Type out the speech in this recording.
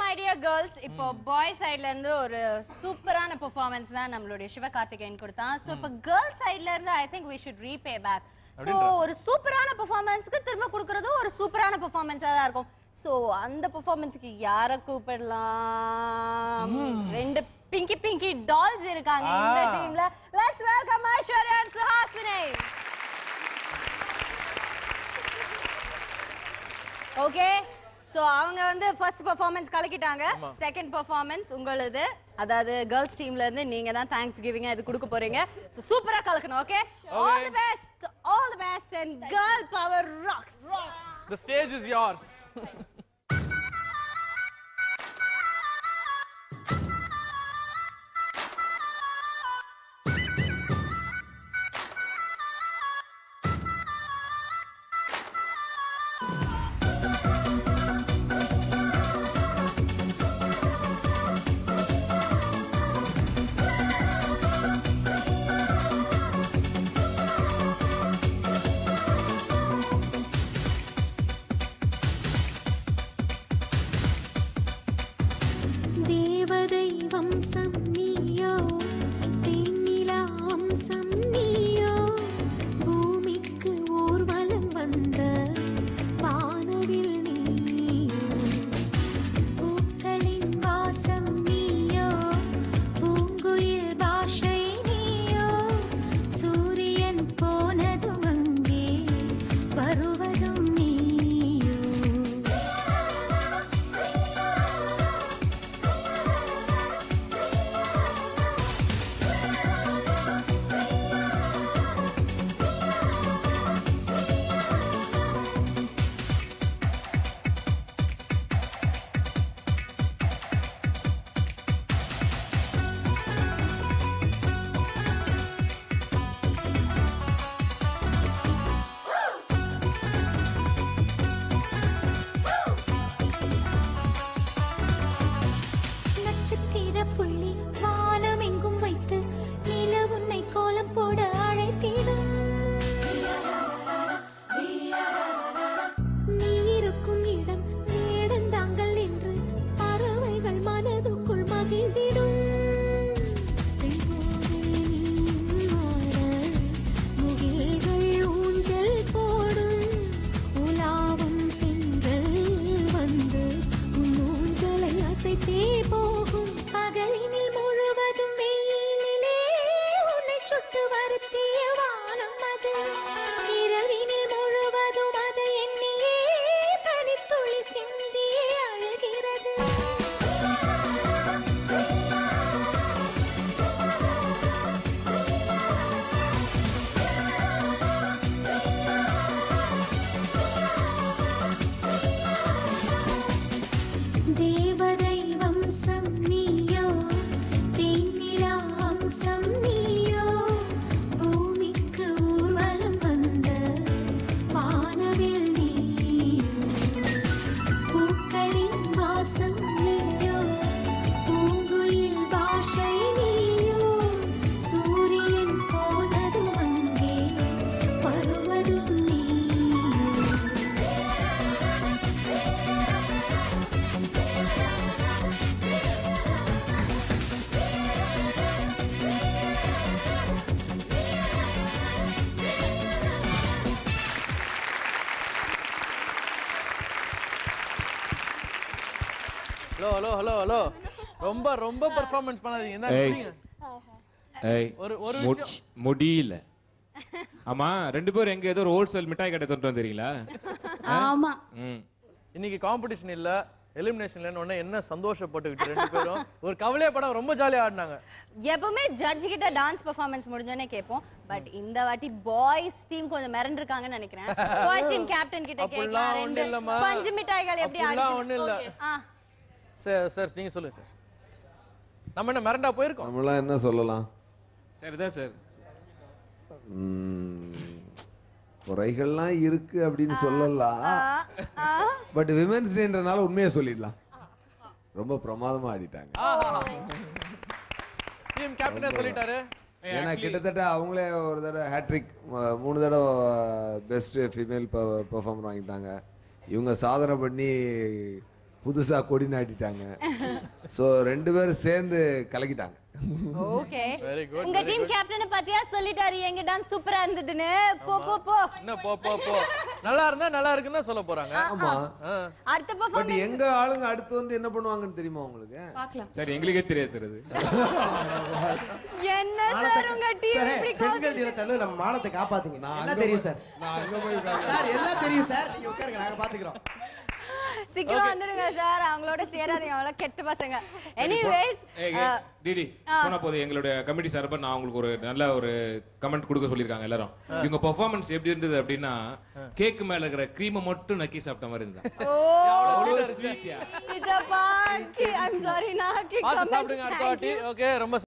my dear girls, இப்போ பாய் சைடுல இருந்து ஒரு சூப்பரான பெர்ஃபார்மன்ஸ் தான் நம்மளுடைய சிவகார்த்திகேயன் கொடுத்தான். சோ இப்போ கேர்ள் சைடுல இருந்து I think we should repay back. So ஒரு சூப்பரான பெர்ஃபார்மன்ஸ்க்கு திரும்ப கொடுக்கிறது ஒரு சூப்பரான பெர்ஃபார்மன்ஸா தான் இருக்கும். சோ அந்த பெர்ஃபார்மன்ஸ்க்கு யார கூப்பிடலாம்? ரெண்டு பிங்கி டால்ஸ் இருக்காங்க இந்த டீம்ல. Let's welcome Aishwarya and Suhasini. Okay. So அவங்க வந்து ஃபர்ஸ்ட் பெர்ஃபார்மன்ஸ் கலக்கிட்டாங்க. செகண்ட் பெர்ஃபார்மன்ஸ் உங்களுது. அதாவது गर्ल्स டீம்ல இருந்து நீங்க தான் தேங்க்ஸ் கிவிங் இது கொடுக்க போறீங்க. சோ சூப்பரா கலக்கணும். Okay? All the best and girl power rocks. The stage is yours. Hello ரொம்ப பெர்ஃபார்மன்ஸ் பண்ணாதீங்க. என்ன ஒரு முடியல. ஆமா ரெண்டு பேரும் எங்க ஏதோ ஹோல்சேல் மிட்டாய் கடை தொட்டு வந்தீங்களா? ஆமா. இன்னைக்கு காம்படிஷன் இல்ல, எலிமினேஷன்ல ஒண்ணே என்ன சந்தோஷப்பட்டுக்கிட்டு ரெண்டு பேரும் ஒரு கவலையே படம் ரொம்ப ஜாலியா ஆடினாங்க. எப்பவுமே ஜட்ஜ் கிட்ட டான்ஸ் பெர்ஃபார்மன்ஸ் முடிஞ்சோனே கேட்போம். பட் இந்த வாட்டி பாய்ஸ் டீம் கொஞ்சம் மிரண்டிருக்காங்கன்னு நினைக்கிறேன். பாய்ஸ் டீம் கேப்டன் கிட்ட கேட்கலாம். ரெண்டு பஞ்சு மிட்டாய்கள் எப்படி ஆடுது? ஒண்ணு இல்ல. சார் நீங்க சொல்லுங்க சார். நம்ம என்ன மிரண்டா போயிருக்கோம்? நம்மளாம் என்ன சொல்லலாம்? சரிதான் சார். குறைகள்லாம் இருக்கு அப்படின்னு சொல்லலாம். பட் விமென்ஸ் டேன்றனால உண்மையை சொல்லிடலாம். ரொம்ப பிரமாதமா ஆடிட்டாங்க. டீம் கேப்டனே சொல்லிட்டாரு. ஏன்னா கிட்டத்தட்ட அவங்களே ஒரு தடவை ஹேட்ரிக் 3 தடவை பெஸ்ட் ஃபீமேல் பெர்ஃபார்மர் வாங்கிட்டாங்க. இவங்க சாதனை பண்ணி புதுசா கொடி நாட்டிட்டாங்க. ஸோ 2 பேரும் சேர்ந்து கலக்கிட்டாங்க. ஓகே Very good, உங்க டீம் கேப்டன் பாத்தியா சொல்லிட்டாரு எங்க டான்ஸ் சூப்பரா இருந்ததுன்னு. போ போ போ என்ன போ நல்லா இருந்தா நல்லா இருக்குன்னு தான் சொல்ல போறாங்க. ஆமா. அடுத்த பட் பெர்ஃபார்மன்ஸ் எங்க ஆளுங்க அடுத்து வந்து என்ன பண்ணுவாங்கன்னு தெரியுமா உங்களுக்கு? பார்க்கலாம். சார் எங்களுக்கே தெரியாது சார் அது. என்ன சார் உங்க டீம் இப்படி பெண்கள் தினத்தன்று நம்ம மானத்தை காப்பாத்துங்க. எல்லாம் தெரியும் சார். நான் அங்க போய் சார் எல்லாம் தெரியும் சார். நீங்க உட்காருங்க நாங்க பாத்துக்கிறோம். சீக்கிரம் வந்துடுங்க சார். அவங்களோட சேராதீங்க, அவங்கள கெட்ட பசங்க. எனிவேஸ் டிடி போனா போது எங்களுடைய கமிட்டி சார்பா நான் உங்களுக்கு ஒரு நல்ல ஒரு கமெண்ட் கொடுக்க சொல்லிருக்காங்க எல்லாரும். இவங்க பெர்ஃபார்மன்ஸ் எப்படி இருந்தது அப்படின்னா கேக் மேல இருக்கிற க்ரீமை மட்டும் நக்கி சாப்பிட்ட மாதிரி இருந்தா. ஓ ஸ்வீட்யா. இஜப்பா ஐம் சாரி நான் பார்த்து சாப்பிடுங்க அடுத்த வாட்டி. ஓகே ரொம்ப